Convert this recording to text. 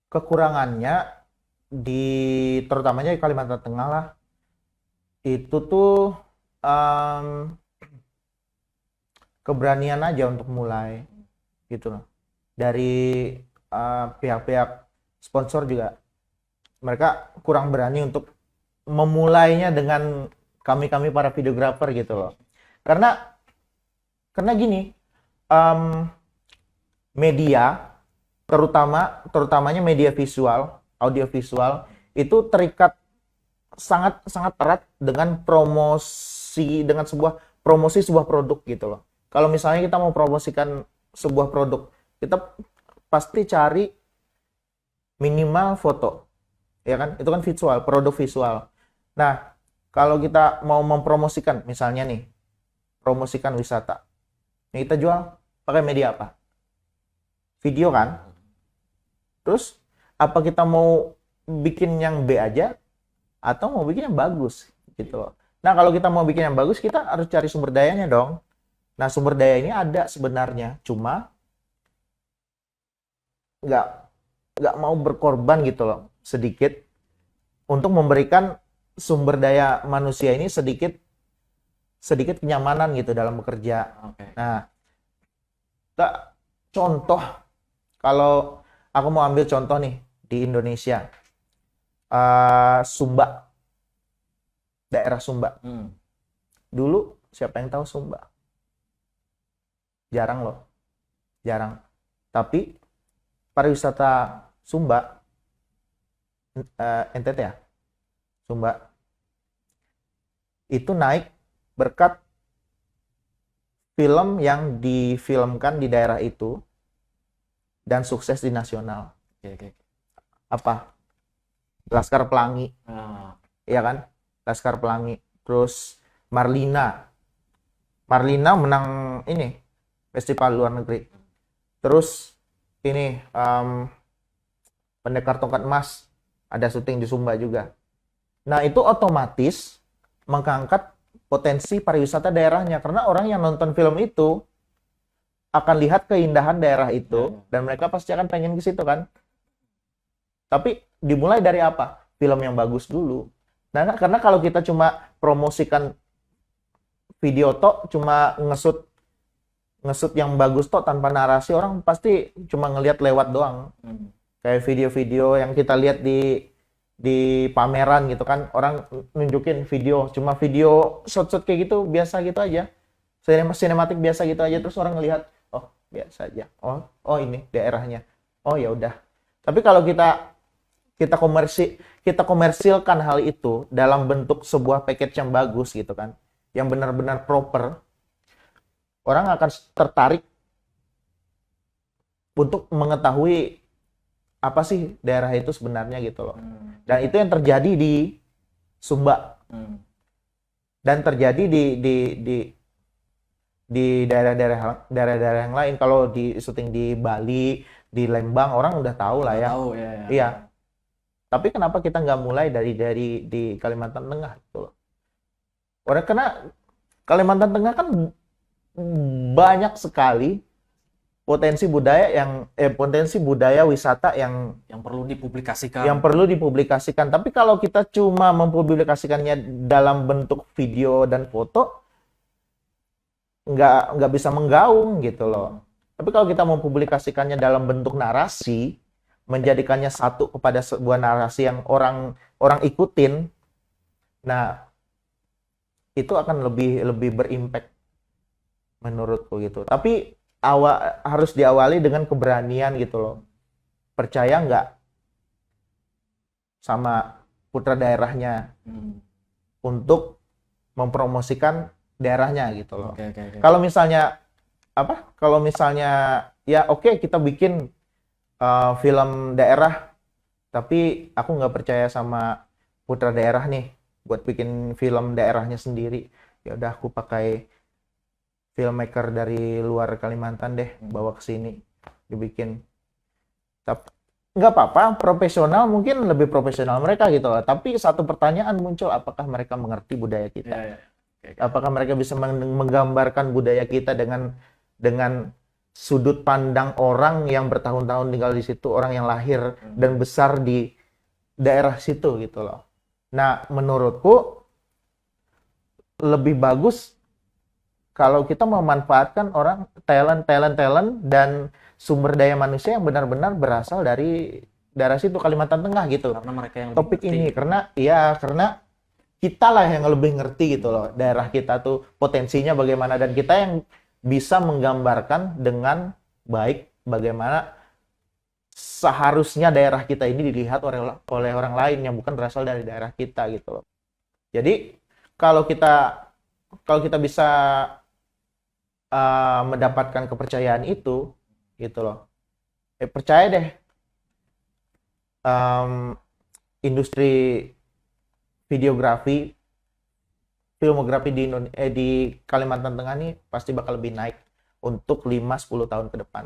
kekurangannya di terutamanya di Kalimantan Tengah lah, itu tuh em, keberanian aja untuk mulai gitu loh. Dari pihak-pihak sponsor juga mereka kurang berani untuk memulainya dengan kami-kami para videografer gitu loh. Karena gini, em, media terutamanya media visual, audiovisual itu terikat sangat sangat erat dengan promosi sebuah produk gitu loh. Kalau misalnya kita mau promosikan sebuah produk, kita pasti cari minimal foto, ya kan? Itu kan visual, produk visual. Nah, kalau kita mau mempromosikan, misalnya nih, promosikan wisata, yang kita jual pakai media apa? Video kan? Terus, apa kita mau bikin yang B aja, atau mau bikin yang bagus, gitu loh. Nah, kalau kita mau bikin yang bagus, kita harus cari sumber dayanya dong. Nah, sumber daya ini ada sebenarnya, cuma nggak mau berkorban gitu loh, sedikit untuk memberikan sumber daya manusia ini sedikit kenyamanan gitu dalam bekerja. Oke. Nah, contoh, kalau aku mau ambil contoh nih di Indonesia, Sumba, daerah Sumba. Dulu siapa yang tahu Sumba? Jarang loh, jarang. Tapi pariwisata Sumba, NTT ya, Sumba, itu naik berkat film yang difilmkan di daerah itu dan sukses di nasional. Oke. Apa? Laskar Pelangi, ya kan? Laskar Pelangi. Terus Marlina menang ini festival luar negeri. Terus ini Pendekar Tongkat Emas ada syuting di Sumba juga. Nah, itu otomatis mengangkat potensi pariwisata daerahnya karena orang yang nonton film itu akan lihat keindahan daerah itu dan mereka pasti akan pengen ke situ kan. Tapi dimulai dari apa? Film yang bagus dulu. Nah, karena kalau kita cuma promosikan video tok, cuma ngesut yang bagus tok tanpa narasi, orang pasti cuma ngelihat lewat doang. Kayak video-video yang kita lihat di pameran gitu kan, orang nunjukin video, cuma video shot-shot kayak gitu, biasa gitu aja. Sinematik biasa gitu aja, terus orang ngelihat, oh biasa aja. Oh ini daerahnya. Oh ya udah. Tapi kalau kita komersilkan hal itu dalam bentuk sebuah package yang bagus gitu kan, yang benar-benar proper, orang akan tertarik untuk mengetahui apa sih daerah itu sebenarnya gitu loh. Dan itu yang terjadi di Sumba dan terjadi di daerah-daerah yang lain. Kalau di syuting di Bali, di Lembang, orang udah tahu lah ya. Tahu ya. Iya. Tapi kenapa kita nggak mulai dari di Kalimantan Tengah gitu loh? Karena Kalimantan Tengah kan banyak sekali potensi budaya wisata yang perlu dipublikasikan. Tapi kalau kita cuma mempublikasikannya dalam bentuk video dan foto, nggak bisa menggaung gitu loh. Tapi kalau kita mempublikasikannya dalam bentuk narasi, menjadikannya satu kepada sebuah narasi yang orang ikutin, nah itu akan lebih berimpact menurutku gitu. Tapi harus diawali dengan keberanian gitu loh. Percaya nggak sama putra daerahnya untuk mempromosikan daerahnya gitu loh. Oke. Kalau misalnya ya oke, kita bikin film daerah, tapi aku nggak percaya sama putra daerah nih buat bikin film daerahnya sendiri. Ya udah, aku pakai filmmaker dari luar Kalimantan deh, bawa ke sini dibikin. Tapi nggak apa-apa, profesional, mungkin lebih profesional mereka gitu loh. Tapi satu pertanyaan muncul, apakah mereka mengerti budaya kita? Ya. Apakah mereka bisa menggambarkan budaya kita dengan sudut pandang orang yang bertahun-tahun tinggal di situ, orang yang lahir dan besar di daerah situ gitu loh. Nah, menurutku lebih bagus kalau kita memanfaatkan orang talent dan sumber daya manusia yang benar-benar berasal dari daerah situ, Kalimantan Tengah gitu. Karena mereka yang Topik ini karena kita lah yang lebih ngerti gitu loh, daerah kita tuh potensinya bagaimana, dan kita yang bisa menggambarkan dengan baik bagaimana seharusnya daerah kita ini dilihat oleh orang lain yang bukan berasal dari daerah kita gitu loh. Jadi kalau kita bisa mendapatkan kepercayaan itu gitu loh, percaya deh, industri videografi, filmografi di Kalimantan Tengah nih pasti bakal lebih naik untuk 5-10 tahun ke depan.